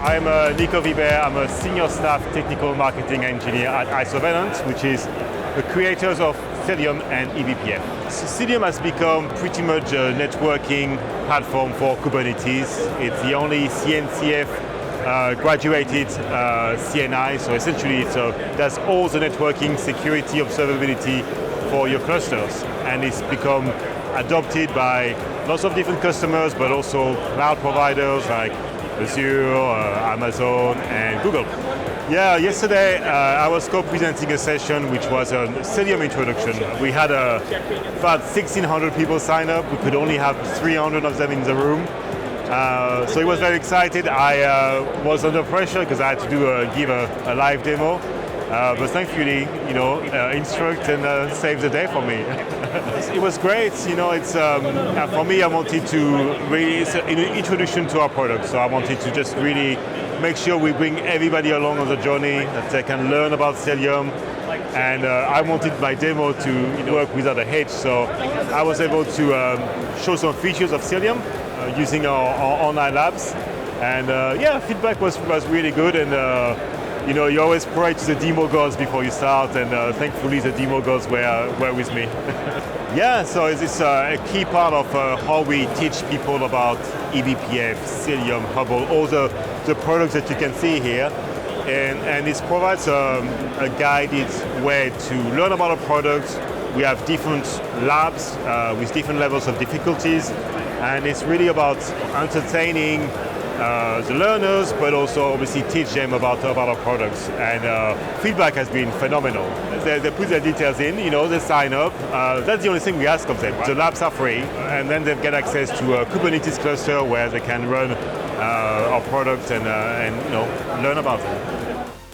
I'm Nico Vibert. I'm a senior staff technical marketing engineer at Isovalent, which is the creators of Cilium and eBPF. So Cilium has become pretty much a networking platform for Kubernetes. It's the only CNCF graduated CNI, so essentially it does all the networking, security, observability for your clusters, and it's become adopted by lots of different customers, but also cloud providers like Azure, Amazon, and Google. Yeah, yesterday I was co-presenting a session which was a Cilium introduction. We had about 1,600 people sign up. We could only have 300 of them in the room. So it was very excited. I was under pressure because I had to give a live demo. But thankfully, Instruqt and saved the day for me. It was great. It's for me. I wanted to really it's an introduction to our product. So I wanted to just really make sure we bring everybody along on the journey, that they can learn about Cilium. And I wanted my demo to work without a hitch. So I was able to show some features of Cilium using our online labs. And feedback was really good. And you always pray to the demo gods before you start, and thankfully the demo gods were with me. Yeah, so it's a key part of how we teach people about eBPF, Cilium, Hubble, all the products that you can see here. And it provides a guided way to learn about our products. We have different labs with different levels of difficulties, and it's really about entertaining the learners, but also obviously teach them about our products. And feedback has been phenomenal. They put their details in, they sign up. That's the only thing we ask of them. The labs are free, and then they get access to a Kubernetes cluster where they can run our product and learn about it.